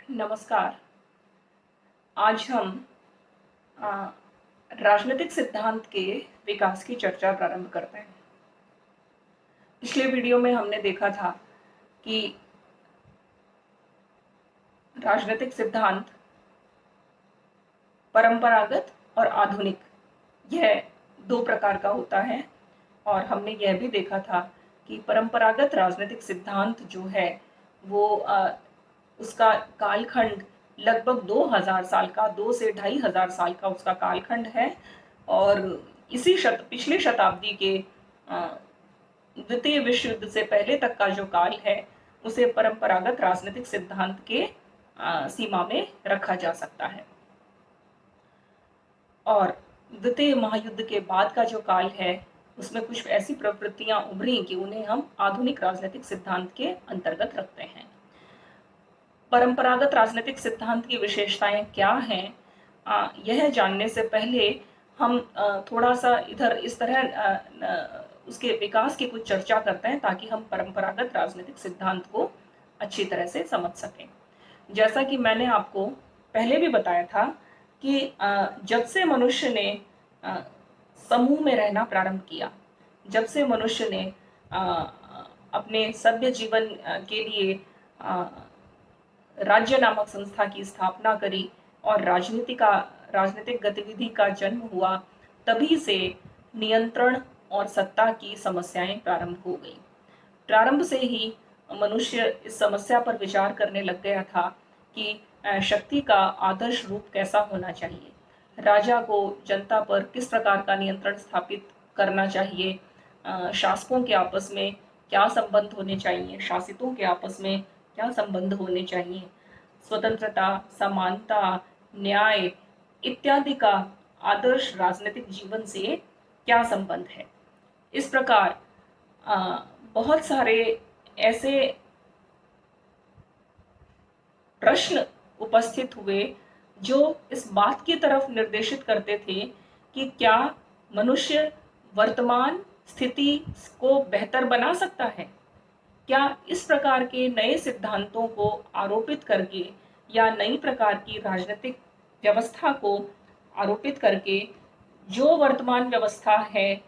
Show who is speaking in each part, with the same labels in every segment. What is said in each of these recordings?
Speaker 1: नमस्कार। आज हम अ, राजनीतिक सिद्धांत के विकास की चर्चा प्रारंभ करते हैं। पिछले वीडियो में हमने देखा था कि राजनीतिक सिद्धांत परंपरागत और आधुनिक, यह दो प्रकार का होता है। और हमने यह भी देखा था कि परंपरागत राजनीतिक सिद्धांत जो है वो उसका कालखंड लगभग 2000 साल का, 2 से 2500 साल का उसका कालखंड है। और पिछली शताब्दी के द्वितीय विश्व युद्ध से पहले तक का जो काल है उसे परंपरागत राजनीतिक सिद्धांत के सीमा में रखा जा सकता है। और द्वितीय महायुद्ध के बाद का जो काल है उसमें कुछ ऐसी प्रवृत्तियां उभरी कि उन्हें हम आधुनिक राजनीतिक सिद्धांत के अंतर्गत रखते हैं। परंपरागत राजनीतिक सिद्धांत की विशेषताएं क्या हैं, यह जानने से पहले हम थोड़ा सा इधर इस तरह उसके विकास की कुछ चर्चा करते हैं ताकि हम परंपरागत राजनीतिक सिद्धांत को अच्छी तरह से समझ सकें। जैसा कि मैंने आपको पहले भी बताया था कि जब से मनुष्य ने समूह में रहना प्रारंभ किया, जब से मनुष्य ने अपने सभ्य जीवन के लिए राज्य नामक संस्था की स्थापना करी और राजनीतिक गतिविधि का जन्म हुआ, तभी से नियंत्रण और सत्ता की समस्याएं प्रारंभ हो गई। प्रारंभ से ही मनुष्य इस समस्या पर विचार करने लग गया था कि शक्ति का आदर्श रूप कैसा होना चाहिए, राजा को जनता पर किस प्रकार का नियंत्रण स्थापित करना चाहिए, शासकों के आपस में क्या संबंध होने चाहिए, शासितों के आपस में क्या संबंध होने चाहिए, स्वतंत्रता, समानता, न्याय इत्यादि का आदर्श राजनीतिक जीवन से क्या संबंध है। इस प्रकार बहुत सारे ऐसे प्रश्न उपस्थित हुए जो इस बात की तरफ निर्देशित करते थे कि क्या मनुष्य वर्तमान स्थिति को बेहतर बना सकता है। क्या इस प्रकार के नए सिद्धांतों को आरोपित करके या नई प्रकार की राजनीतिक व्यवस्था को आरोपित करके जो वर्तमान व्यवस्था है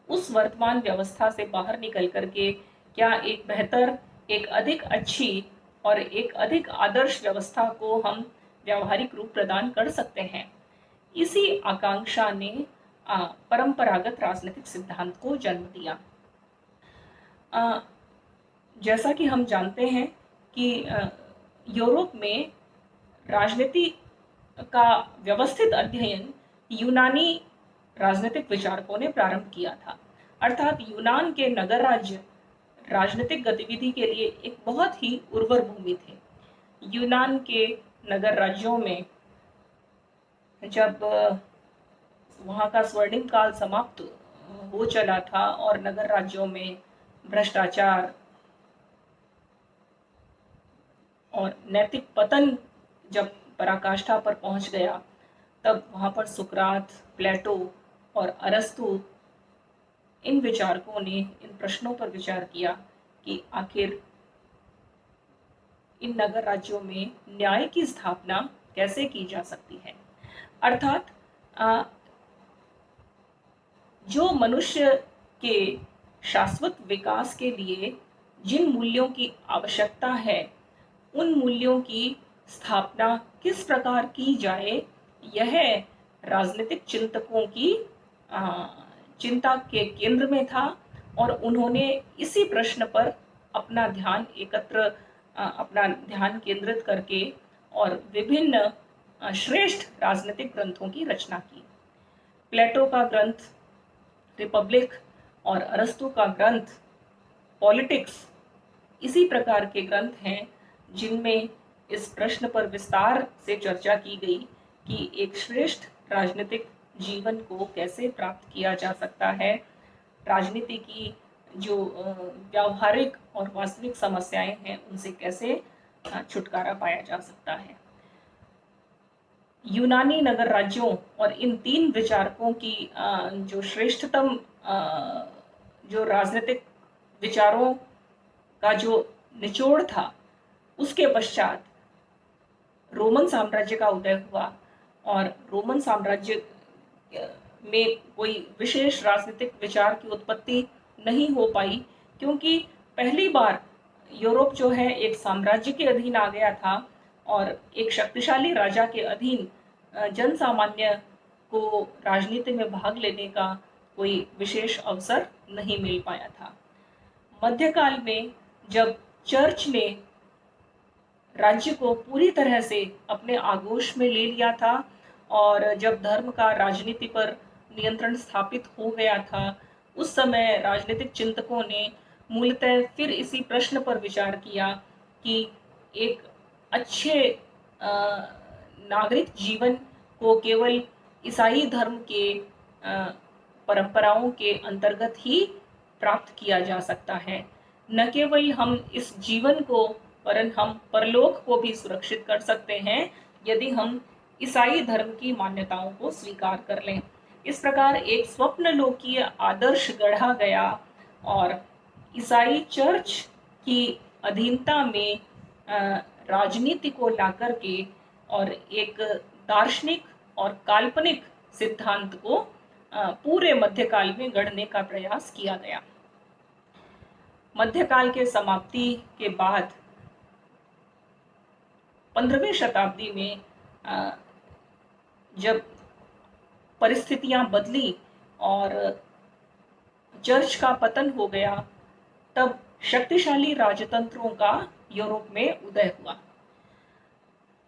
Speaker 1: उस वर्तमान व्यवस्था से बाहर निकल करके क्या एक बेहतर, एक अधिक अच्छी और एक अधिक आदर्श व्यवस्था को हम व्यावहारिक रूप प्रदान कर सकते हैं। इसी आकांक्षा ने परंपरागत राजनीतिक सिद्धांत को जन्म दिया। जैसा कि हम जानते हैं कि यूरोप में राजनीति का व्यवस्थित अध्ययन यूनानी राजनीतिक विचारकों ने प्रारंभ किया था। अर्थात यूनान के नगर राज्य राजनीतिक गतिविधि के लिए एक बहुत ही उर्वर भूमि थे। यूनान के नगर राज्यों में जब वहाँ का स्वर्णिम काल समाप्त हो चला था और नगर राज्यों में भ्रष्टाचार और नैतिक पतन जब पराकाष्ठा पर पहुंच गया, तब वहाँ पर सुकरात, प्लेटो और अरस्तु इन विचारकों ने इन प्रश्नों पर विचार किया कि आखिर इन नगर राज्यों में न्याय की स्थापना कैसे की जा सकती है। अर्थात जो मनुष्य के शाश्वत विकास के लिए जिन मूल्यों की आवश्यकता है उन मूल्यों की स्थापना किस प्रकार की जाए, यह राजनीतिक चिंतकों की चिंता के केंद्र में था। और उन्होंने इसी प्रश्न पर अपना ध्यान केंद्रित करके और विभिन्न श्रेष्ठ राजनीतिक ग्रंथों की रचना की। प्लेटो का ग्रंथ रिपब्लिक और अरस्तु का ग्रंथ पॉलिटिक्स इसी प्रकार के ग्रंथ हैं जिनमें इस प्रश्न पर विस्तार से चर्चा की गई कि एक श्रेष्ठ राजनीतिक जीवन को कैसे प्राप्त किया जा सकता है, राजनीति की जो व्यावहारिक और वास्तविक समस्याएं हैं उनसे कैसे छुटकारा पाया जा सकता है। यूनानी नगर राज्यों और इन तीन विचारकों की जो श्रेष्ठतम जो राजनीतिक विचारों का जो निचोड़ था, उसके पश्चात रोमन साम्राज्य का उदय हुआ और रोमन साम्राज्य में कोई विशेष राजनीतिक विचार की उत्पत्ति नहीं हो पाई, क्योंकि पहली बार यूरोप जो है एक साम्राज्य के अधीन आ गया था और एक शक्तिशाली राजा के अधीन जन सामान्य को राजनीति में भाग लेने का कोई विशेष अवसर नहीं मिल पाया था। मध्यकाल में जब चर्च ने राज्य को पूरी तरह से अपने आगोश में ले लिया था और जब धर्म का राजनीति पर नियंत्रण स्थापित हो गया था, उस समय राजनीतिक चिंतकों ने मूलतः फिर इसी प्रश्न पर विचार किया कि एक अच्छे नागरिक जीवन को केवल ईसाई धर्म के परंपराओं के अंतर्गत ही प्राप्त किया जा सकता है। न केवल हम इस जीवन को वरन हम परलोक को भी सुरक्षित कर सकते हैं यदि हम ईसाई धर्म की मान्यताओं को स्वीकार कर लें। इस प्रकार एक स्वप्न लोकीय आदर्श गढ़ा गया और ईसाई चर्च की अधीनता में राजनीति को लाकर के और एक दार्शनिक और काल्पनिक सिद्धांत को पूरे मध्यकाल में गढ़ने का प्रयास किया गया। मध्यकाल के समाप्ति के बाद 15वीं शताब्दी में जब परिस्थितियां बदली और चर्च का पतन हो गया, तब शक्तिशाली राजतंत्रों का यूरोप में उदय हुआ।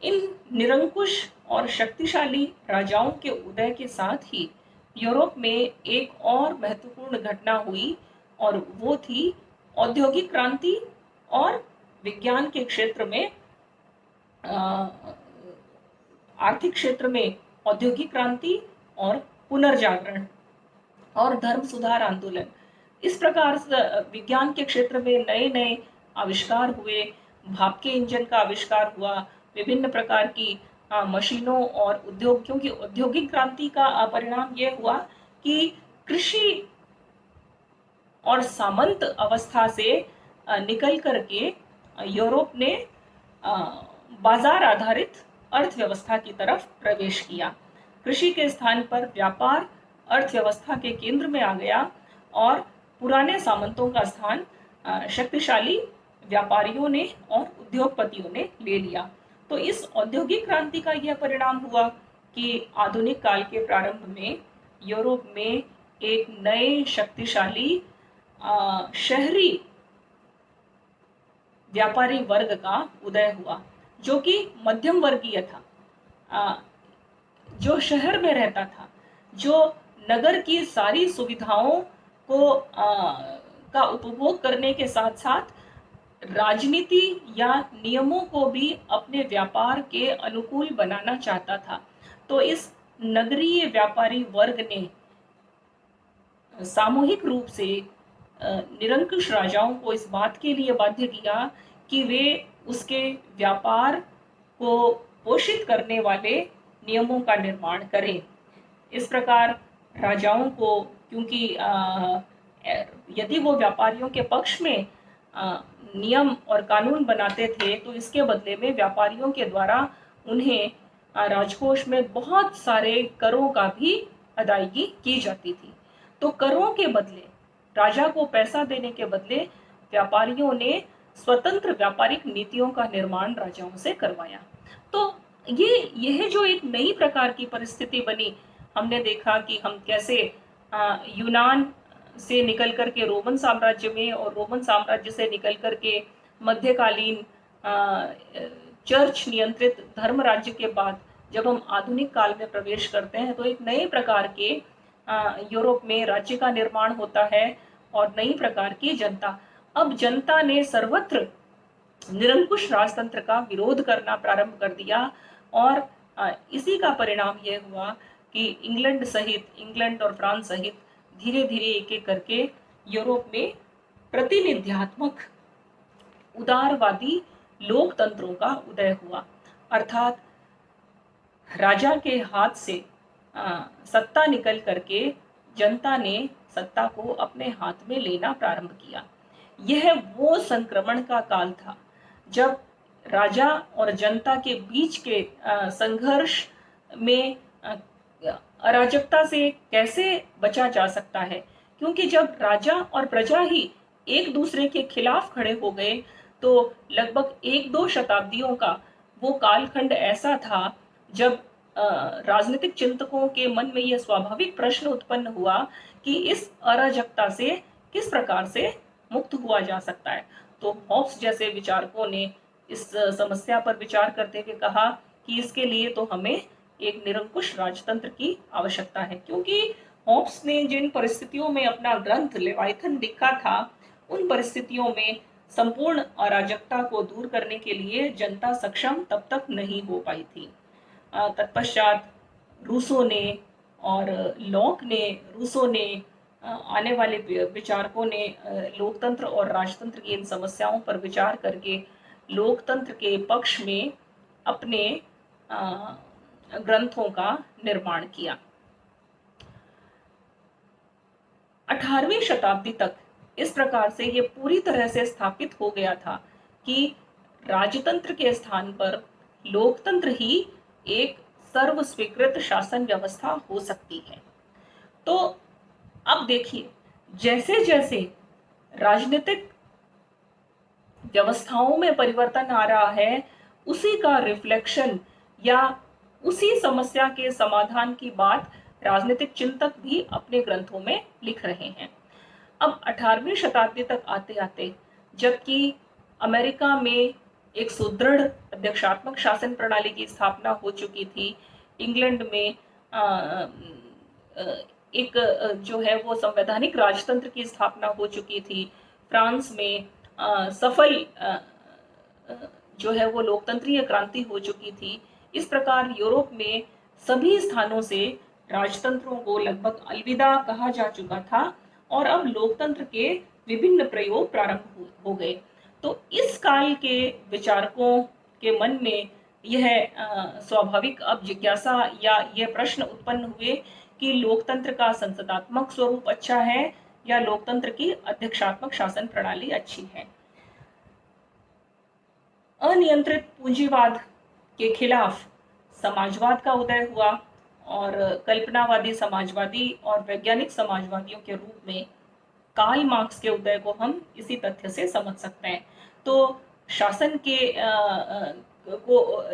Speaker 1: इन निरंकुश और शक्तिशाली राजाओं के उदय के साथ ही यूरोप में एक और महत्वपूर्ण घटना हुई और वो थी औद्योगिक क्रांति और विज्ञान के क्षेत्र में आर्थिक क्षेत्र में औद्योगिक क्रांति और पुनर्जागरण और धर्म सुधार आंदोलन। इस प्रकार से विज्ञान के क्षेत्र में नए नए आविष्कार हुए, भाप के इंजन का आविष्कार हुआ, विभिन्न प्रकार की मशीनों और उद्योग, क्योंकि औद्योगिक क्रांति का परिणाम यह हुआ कि कृषि और सामंत अवस्था से निकल करके यूरोप ने बाजार आधारित अर्थव्यवस्था की तरफ प्रवेश किया। कृषि के स्थान पर व्यापार अर्थव्यवस्था के केंद्र में आ गया और पुराने सामंतों का स्थान शक्तिशाली व्यापारियों ने और उद्योगपतियों ने ले लिया। तो इस औद्योगिक क्रांति का यह परिणाम हुआ कि आधुनिक काल के प्रारंभ में यूरोप में एक नए शक्तिशाली शहरी व्यापारी वर्ग का उदय हुआ, जो कि मध्यम वर्गीय था, जो शहर में रहता था, जो नगर की सारी सुविधाओं को का उपभोग करने के साथ साथ राजनीति या नियमों को भी अपने व्यापार के अनुकूल बनाना चाहता था। तो इस नगरीय व्यापारी वर्ग ने सामूहिक रूप से निरंकुश राजाओं को इस बात के लिए बाध्य किया कि वे उसके व्यापार को पोषित करने वाले नियमों का निर्माण करें। इस प्रकार राजाओं को, क्योंकि यदि वो व्यापारियों के पक्ष में नियम और कानून बनाते थे तो इसके बदले में व्यापारियों के द्वारा उन्हें राजकोष में बहुत सारे करों का भी अदायगी की जाती थी। तो करों के बदले, राजा को पैसा देने के बदले व्यापारियों ने स्वतंत्र व्यापारिक नीतियों का निर्माण राजाओं से करवाया। तो यह जो एक नई प्रकार की परिस्थिति बनी, हमने देखा कि हम कैसे यूनान से निकल करके रोमन साम्राज्य में और रोमन साम्राज्य से निकल करके मध्यकालीन चर्च नियंत्रित धर्म राज्य के बाद जब हम आधुनिक काल में प्रवेश करते हैं तो एक नए प्रकार के यूरोप में राज्य का निर्माण होता है और नई प्रकार की जनता। अब जनता ने सर्वत्र निरंकुश राजतंत्र का विरोध करना प्रारंभ कर दिया और इसी का परिणाम यह हुआ कि इंग्लैंड और फ्रांस सहित धीरे धीरे एक एक करके यूरोप में प्रतिनिध्यात्मक उदारवादी लोकतंत्रों का उदय हुआ, अर्थात राजा के हाथ से सत्ता निकल करके जनता ने सत्ता को अपने हाथ में लेना प्रारंभ किया। यह वो संक्रमण का काल था जब राजा और जनता के बीच के संघर्ष में अराजकता से कैसे बचा जा सकता है, क्योंकि जब राजा और प्रजा ही एक दूसरे के खिलाफ खड़े हो गए तो लगभग 1-2 शताब्दियों का वो कालखंड ऐसा था जब राजनीतिक चिंतकों के मन में यह स्वाभाविक प्रश्न उत्पन्न हुआ कि इस अराजकता से किस प्रकार से मुक्त हुआ जा सकता है। तो हॉब्स जैसे विचारकों ने इस समस्या पर विचार करते हुए कहा कि इसके लिए तो हमें एक निरंकुश राजतंत्र की आवश्यकता है, क्योंकि हॉब्स ने जिन परिस्थितियों में अपना ग्रंथ लेवाइथन लिखा था उन परिस्थितियों में संपूर्ण अराजकता को दूर करने के लिए जनता सक्षम तब तक नहीं हो पाई थी। तत्पश्चात रूसो ने और लॉक ने, रूसो ने, आने वाले विचारकों ने लोकतंत्र और राजतंत्र की इन समस्याओं पर विचार करके लोकतंत्र के पक्ष में अपने ग्रंथों का निर्माण किया। 18वीं शताब्दी तक इस प्रकार से ये पूरी तरह से स्थापित हो गया था कि राजतंत्र के स्थान पर लोकतंत्र ही एक सर्व स्वीकृत शासन व्यवस्था हो सकती है। तो अब देखिए, जैसे जैसे राजनीतिक व्यवस्थाओं में परिवर्तन आ रहा है, उसी का रिफ्लेक्शन या उसी समस्या के समाधान की बात राजनीतिक चिंतक भी अपने ग्रंथों में लिख रहे हैं। अब 18वीं शताब्दी तक आते आते, जबकि अमेरिका में एक सुदृढ़ अध्यक्षात्मक शासन प्रणाली की स्थापना हो चुकी थी, इंग्लैंड में एक जो है वो संवैधानिक राजतंत्र की स्थापना हो चुकी थी, फ्रांस में सफल जो है वो लोकतंत्रीय क्रांति हो चुकी थी। इस प्रकार यूरोप में सभी स्थानों से राजतंत्रों को लगभग अलविदा कहा जा चुका था और अब लोकतंत्र के विभिन्न प्रयोग प्रारंभ हो गए। तो इस काल के विचारकों के मन में यह स्वाभाविक अब जिज्ञासा या यह प्रश्न उत्पन्न हुए कि लोकतंत्र का संसदात्मक स्वरूप अच्छा है या लोकतंत्र की अध्यक्षात्मक शासन प्रणाली अच्छी है। अनियंत्रित पूंजीवाद के खिलाफ समाजवाद का उदय हुआ और कल्पनावादी समाजवादी और वैज्ञानिक समाजवादियों के रूप में कार्ल मार्क्स के उदय को हम इसी तथ्य से समझ सकते हैं। तो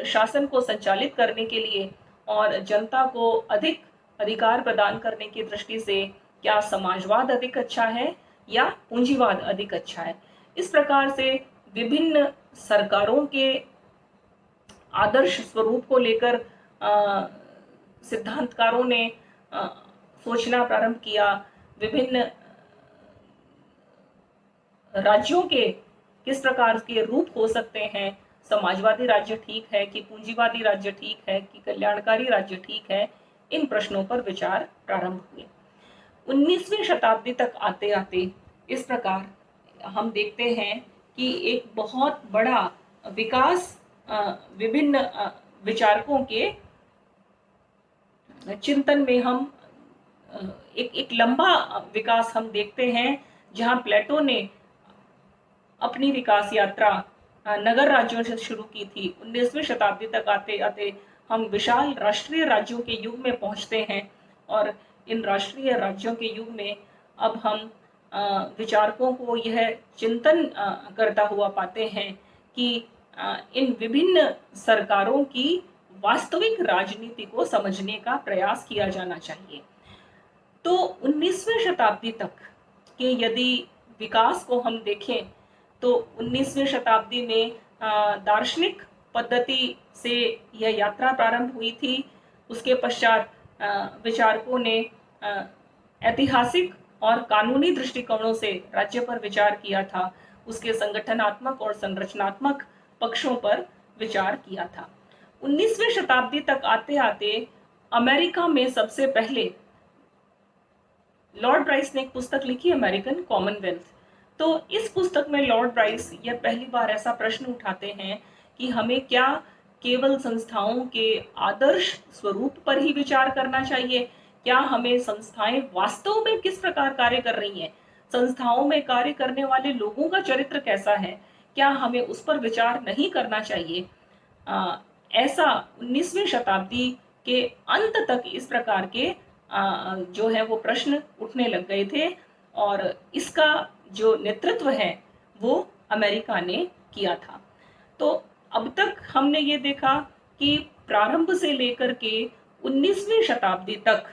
Speaker 1: शासन को संचालित करने के लिए और जनता को अधिक अधिकार प्रदान करने की दृष्टि से क्या समाजवाद अधिक अच्छा है या पूंजीवाद अधिक अच्छा है। इस प्रकार से विभिन्न सरकारों के आदर्श स्वरूप को लेकर सिद्धांतकारों ने सोचना प्रारंभ किया। विभिन्न राज्यों के किस प्रकार के रूप हो सकते हैं, समाजवादी राज्य ठीक है कि पूंजीवादी राज्य ठीक है कि कल्याणकारी राज्य ठीक है, इन प्रश्नों पर विचार प्रारंभ हुए। 19वीं शताब्दी तक आते आते इस प्रकार हम देखते हैं कि एक बहुत बड़ा विकास विभिन्न विचारकों के चिंतन में हम एक लंबा विकास हम देखते हैं, जहां प्लेटो ने अपनी विकास यात्रा नगर राज्यों से शुरू की थी। 19वीं शताब्दी तक आते आते हम विशाल राष्ट्रीय राज्यों के युग में पहुंचते हैं और इन राष्ट्रीय राज्यों के युग में अब हम विचारकों को यह चिंतन करता हुआ पाते हैं कि इन विभिन्न सरकारों की वास्तविक राजनीति को समझने का प्रयास किया जाना चाहिए। तो 19वीं शताब्दी तक के यदि विकास को हम देखें तो 19वीं शताब्दी में दार्शनिक पद्धति से यह यात्रा प्रारंभ हुई थी। उसके पश्चात विचारकों ने ऐतिहासिक और कानूनी दृष्टिकोणों से राज्य पर विचार किया था, उसके संगठनात्मक और संरचनात्मक पक्षों पर विचार किया था। 19वीं शताब्दी तक आते आते अमेरिका में सबसे पहले लॉर्ड ब्राइस ने एक पुस्तक लिखी, अमेरिकन कॉमनवेल्थ। तो इस पुस्तक में लॉर्ड ब्राइस यह पहली बार ऐसा प्रश्न उठाते हैं कि हमें क्या केवल संस्थाओं के आदर्श स्वरूप पर ही विचार करना चाहिए, क्या हमें संस्थाएं वास्तव में किस प्रकार कार्य कर रही हैं, संस्थाओं में कार्य करने वाले लोगों का चरित्र कैसा है, क्या हमें उस पर विचार नहीं करना चाहिए? ऐसा 19वीं शताब्दी के अंत तक इस प्रकार के जो है वो प्रश्न उठने लग गए थे, और इसका जो नेतृत्व है वो अमेरिका ने किया था। तो अब तक हमने ये देखा कि प्रारंभ से लेकर के 19वीं शताब्दी तक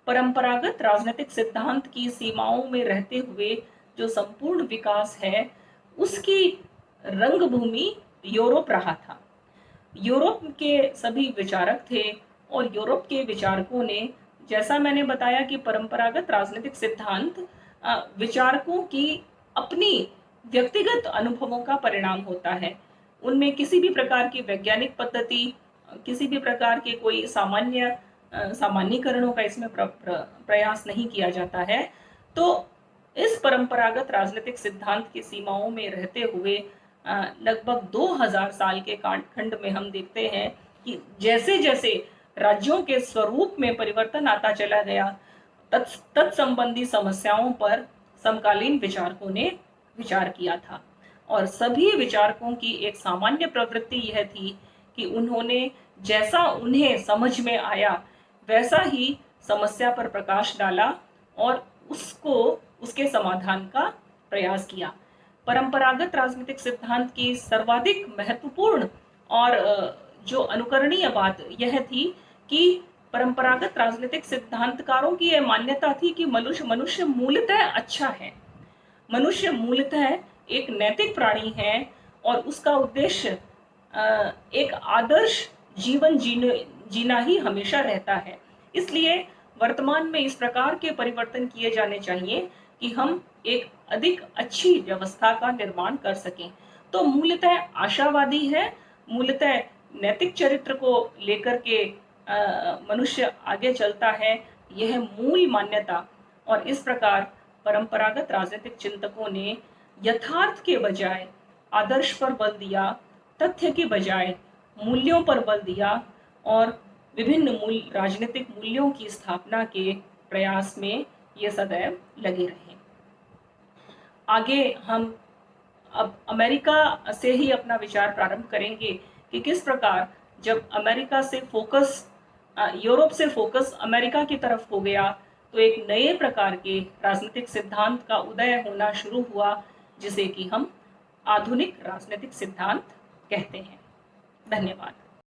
Speaker 1: परंपरागत राजनीतिक सिद्धांत की सीमाओं में रहते हुए जो संपूर्ण विकास है, उसकी रंगभूमि यूरोप रहा था। यूरोप के सभी विचारक थे, और यूरोप के विचारकों ने, जैसा मैंने बताया कि परंपरागत राजनीतिक सिद्धांत विचारकों की अपनी व्यक्तिगत अनुभवों का परिणाम होता है। उनमें किसी भी प्रकार की वैज्ञानिक पद्धति, किसी भी प्रकार के कोई सामान्यीकरणों का इसमें प्रयास नहीं किया जाता है। तो इस परंपरागत राजनीतिक सिद्धांत की सीमाओं में रहते हुए लगभग 2000 साल के कालखंड में हम देखते हैं कि जैसे जैसे राज्यों के स्वरूप में परिवर्तन आता चला गया, तत्संबंधी समस्याओं पर समकालीन विचारकों ने विचार किया था। और सभी विचारकों की एक सामान्य प्रवृत्ति यह थी कि उन्होंने जैसा उन्हें समझ में आया वैसा ही समस्या पर प्रकाश डाला और उसके समाधान का प्रयास किया। परंपरागत राजनीतिक सिद्धांत की सर्वाधिक महत्वपूर्ण और जो अनुकरणीय बात यह थी कि परंपरागत राजनीतिक सिद्धांतकारों की यह मान्यता थी कि मनुष्य मूलतः अच्छा है, मनुष्य मूलतः एक नैतिक प्राणी है, और उसका उद्देश्य एक आदर्श जीवन जीना ही हमेशा रहता है। इसलिए वर्तमान में इस प्रकार के परिवर्तन किए जाने चाहिए कि हम एक अधिक अच्छी व्यवस्था का निर्माण कर सकें। तो मूलतः आशावादी है, मूलतः नैतिक चरित्र को लेकर के मनुष्य आगे चलता है, यह मूल मान्यता। और इस प्रकार परंपरागत राजनीतिक चिंतकों ने यथार्थ के बजाय आदर्श पर बल दिया, तथ्य के बजाय मूल्यों पर बल दिया, और विभिन्न राजनीतिक मूल्यों की स्थापना के प्रयास में ये सदैव लगे रहे। आगे हम अब अमेरिका से ही अपना विचार प्रारंभ करेंगे कि किस प्रकार जब अमेरिका से फोकस यूरोप से फोकस अमेरिका की तरफ हो गया, तो एक नए प्रकार के राजनीतिक सिद्धांत का उदय होना शुरू हुआ, जिसे कि हम आधुनिक राजनीतिक सिद्धांत कहते हैं। धन्यवाद।